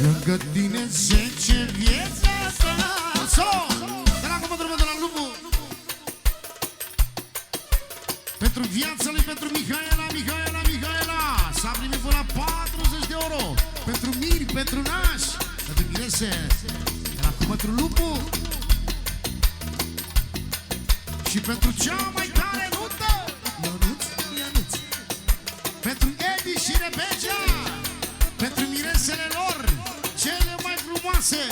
Lângă tine 10 vieți asta. Solo! De la comandă de la Lupu. Pentru viața lui, pentru Mihaela. S-a primit până la 40 de euro. Pentru Miri, pentru Naș, pentru Mirese. De la comandă Lupu. Și pentru cea mai tare nută, Ionuț. Pentru Edi și Rebecea. Pentru miresele lor, cele mai frumoase.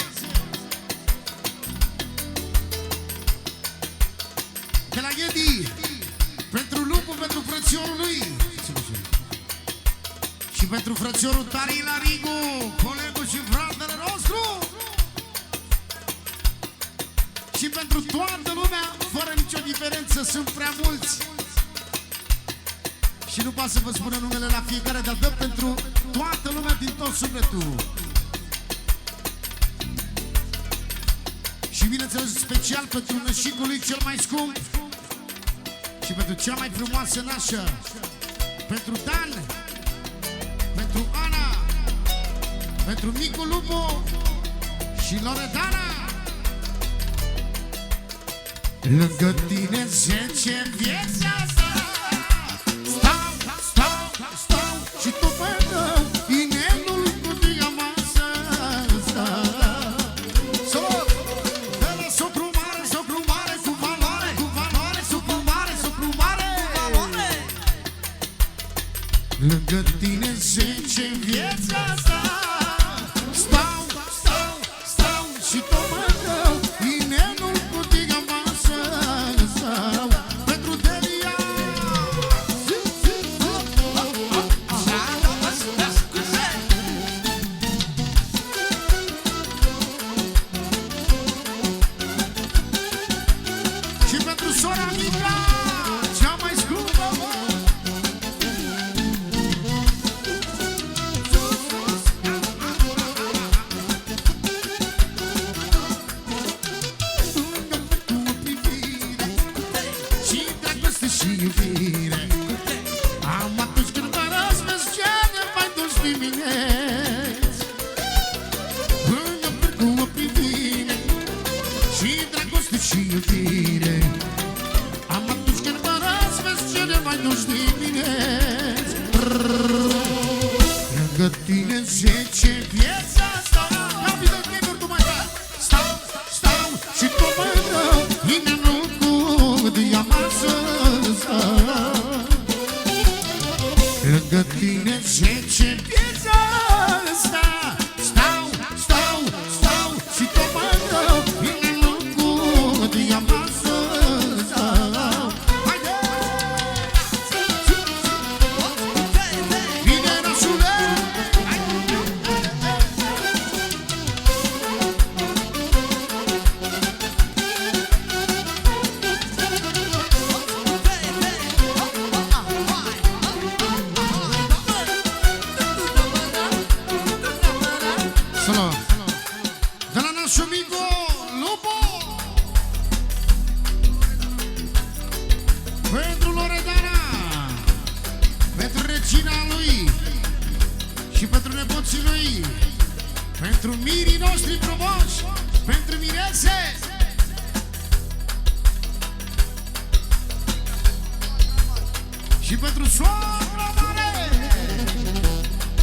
De la Edi, pentru Lupu, pentru frățiorul lui. Și pentru frățiorul Tarila Rigu, colegul și fratele nostru. Și pentru toată lumea, fără nicio diferență, sunt prea mulți. Și nu poate să vă spună numele la fiecare, dar dă pentru toată lumea din tot sufletul. Și bineînțeles special pentru nășicul lui cel mai scump. Și pentru cea mai frumoasă nașă. Pentru Dan. Pentru Ana. Pentru micul Lupu. Și Loredana. Lângă tine 10 vieți asta. Stau și tu până inelul cu diamanță. Salut! De la socru mare cu valoare. Socru mare. Lângă tine 10 vieți asta. Stau și tu până inelul cu diamanță. Pentru Delia. Și pentru sora mică, cea mai scumpă. Și dragoste și iubire. Am atunci când mă răzbesc cele mai dulci dimineți. Înăpând cu o privire. Și dragoste și iubire. Am atunci când mă răzbesc cele mai dulci dimineți. Lângă tine 10 vieți asta. Capitol Gregor, tu mai stau și tu mă dă inelul cu diamanță. Lângă tine 10 vieți asta. Stau și tu mă dă inelul cu diamanță. Haide! Vine nașule! Solo! De la nașul micu, Lupu! Pentru Loredana, pentru regina lui și pentru nepoții lui, pentru mirii noștri frumoși, pentru mirese. Și pentru soacra mare.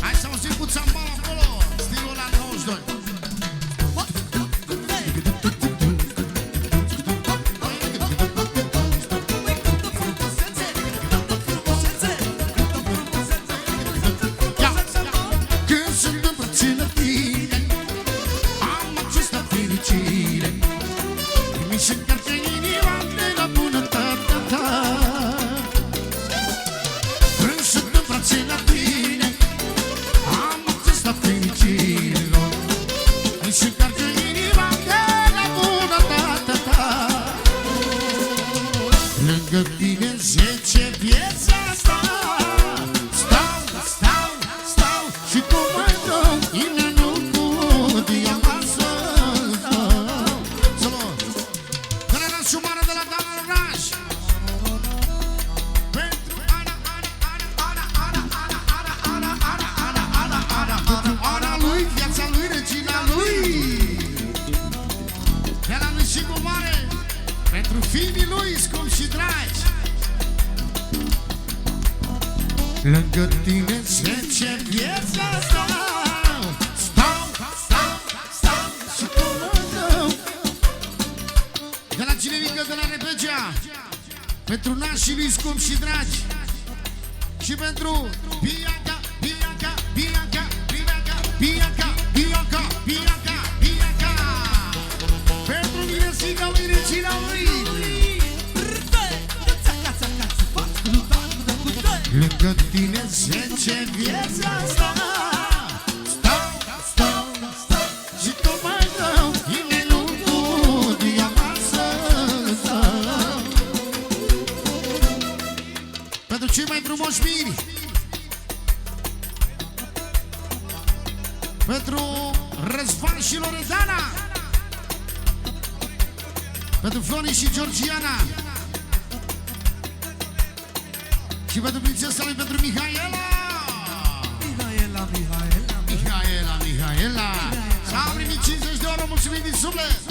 Hai să auzim cu țambal acolo, stilul ăla 92. Când sunt împărțit la tine, am această fericire. Mi se încarcă inima de la bunătatea ta. Când sunt împărțit la tine, am această fericire. Mi se încarcă inima de la bunătatea ta. Lângă tine 10 vieți asta. Stau și tu mă dă inelul cu diamanță. Salut! De la nașul mare de la Dan Oraș. Pentru Ana lui Lângă tine 10 vieți stau și tu rău. De la Cinerică, de la Repegea, pentru nașii lui scumpi și dragi, și pentru Bianca, Bianca, Bianca, Bianca, Bianca, Bianca, Bianca, Bianca, pentru Miresica lui Regina lui. Lângă tine 10 vieți stau și tu mai rău, inelul cu diamanță. Pentru cei mai frumoși miri, pentru Răzvan și Loredana, pentru Flori și Georgiana, și pentru prințesa lui, pentru Mihaela. Mihaela. S-au primit 50 de euro, mulțumim din suflet.